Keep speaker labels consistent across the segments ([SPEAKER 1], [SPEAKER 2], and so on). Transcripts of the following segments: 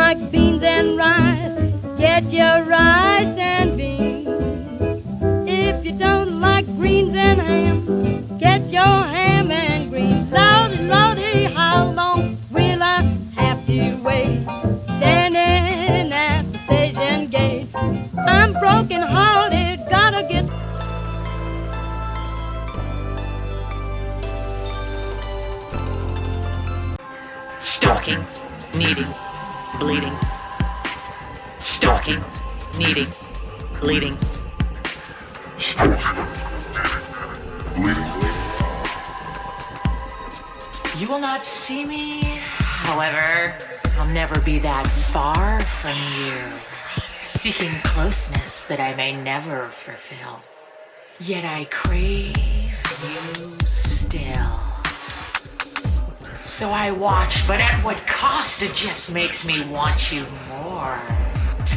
[SPEAKER 1] like beans and rice, get your rice and beans. If you don't like greens and ham, get your ham and greens. Lordy, Lordy, how long will I have to wait? Standing at the station gate, I'm broken hearted, gotta get.
[SPEAKER 2] Stalking, kneading, bleeding. Stalking, kneading, bleeding. You will not see me, however, I'll never be that far from you, seeking closeness that I may never fulfill. Yet I crave you still. So I watch, but at what cost? It just makes me want you more.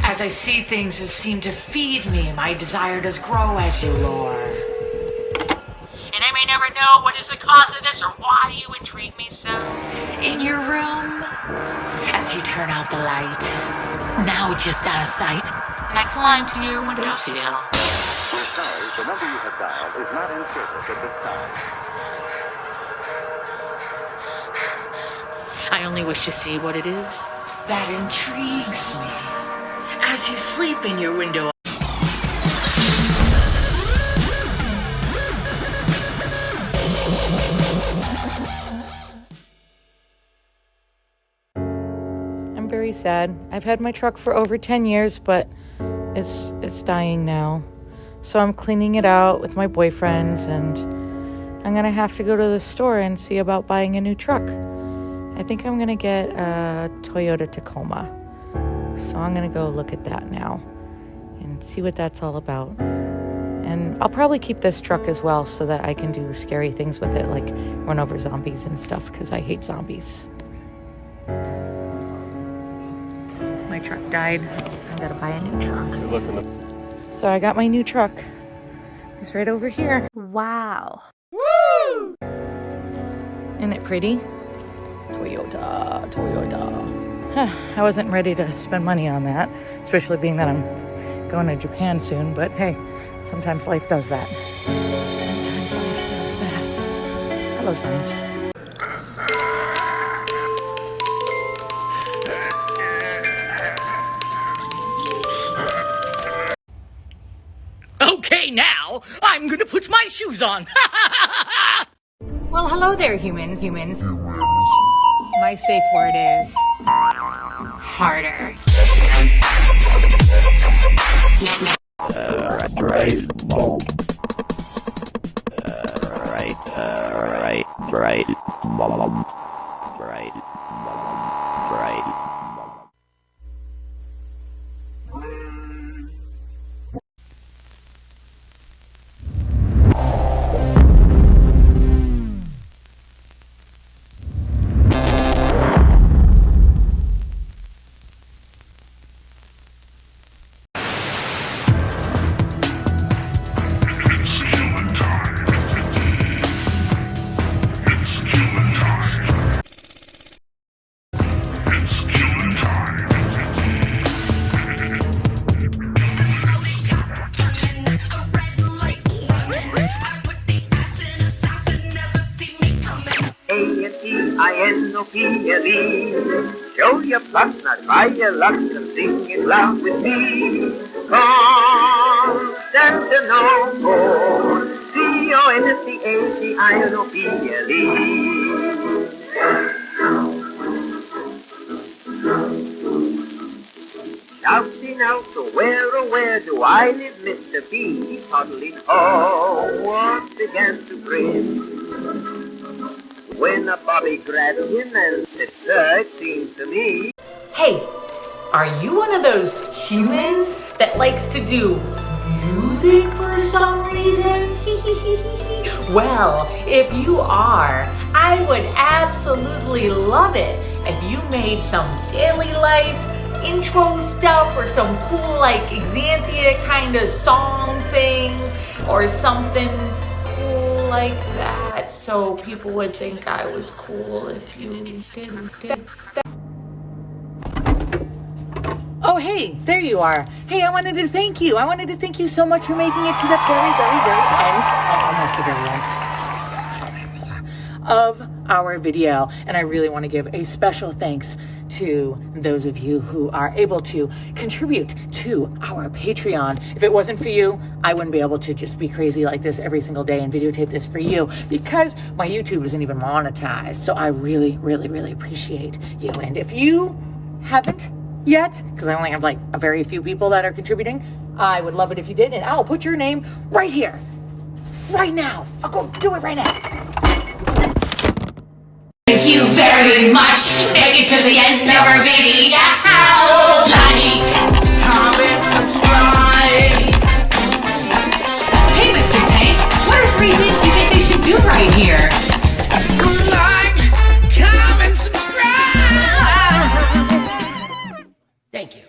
[SPEAKER 2] As I see things that seem to feed me, my desire does grow as you lure. And I may never know what is the cause of this or why you intrigue me so. In your room, as you turn out the light, now just out of sight, I climb to your windowsill.
[SPEAKER 3] We're sorry, the number you have dialed is not in service at this time.
[SPEAKER 2] I only wish to see what it is that intrigues me. As you sleep in your window.
[SPEAKER 4] I'm very sad. I've had my truck for over 10 years, but it's dying now. So I'm cleaning it out with my boyfriends, and I'm gonna have to go to the store and see about buying a new truck. I think I'm gonna get a Toyota Tacoma. So I'm gonna go look at that now and see what that's all about. And I'll probably keep this truck as well so that I can do scary things with it, like run over zombies and stuff, because I hate zombies. My truck died. I gotta buy a new truck. So I got my new truck. It's right over here.
[SPEAKER 5] Wow.
[SPEAKER 4] Woo! Isn't it pretty? Toyota. I wasn't ready to spend money on that, especially being that I'm going to Japan soon, but hey, sometimes life does that. Hello, signs.
[SPEAKER 2] Okay, now I'm gonna put my shoes on.
[SPEAKER 4] Well, hello there, humans. My safe word is harder.
[SPEAKER 6] steampunk. Show your pluck, now try your luck, and sing it loud with me. Constantinople, C-O-N-S-T-A-T-I-N-O-P-L-E. Shouting out, so where, oh where do I live, Mr. B? Toddling home, once began to grin. When a bobby grabbed him and said, sir, it seems to me.
[SPEAKER 2] Hey, are you one of those humans that likes to do music for some reason? Well, if you are, I would absolutely love it if you made some daily life intro stuff or some cool like XZanthia kind of song thing or something cool like that, so people would think I was cool if you did that.
[SPEAKER 4] hey, there you are. Hey, I wanted to thank you. I wanted to thank you so much for making it to the very, very, very end, almost the very end, of our video. And I really want to give a special thanks to those of you who are able to contribute to our Patreon. If it wasn't for you, I wouldn't be able to just be crazy like this every single day and videotape this for you, because my YouTube isn't even monetized. So I really, really, really appreciate you. And if you haven't yet, because I only have like a very few people that are contributing, I would love it if you did, and I'll put your name right here, right now. I'll go do it right now.
[SPEAKER 2] Thank you very much. Make it to the end of our video. Like, comment, subscribe. Hey, Mr. Tank, what are 3 things you think they should do right here? Like, comment, subscribe. Thank you.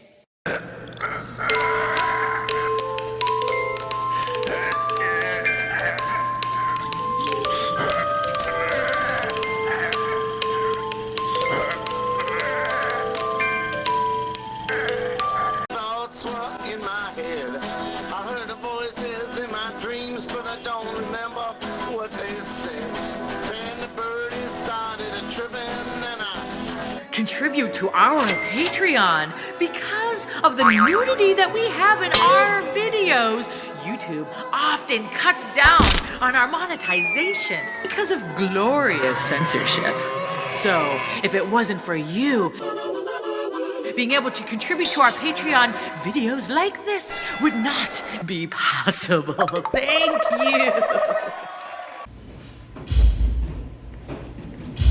[SPEAKER 5] Thoughts were in my head. I heard the voices in my dreams, but I don't remember what they said. Then the birdies started a tripping, and I
[SPEAKER 2] Contribute to our Patreon. Because of the nudity that we have in our videos, YouTube often cuts down on our monetization because of glorious censorship. So, if it wasn't for you being able to contribute to our Patreon, videos like this would not be possible. Thank you.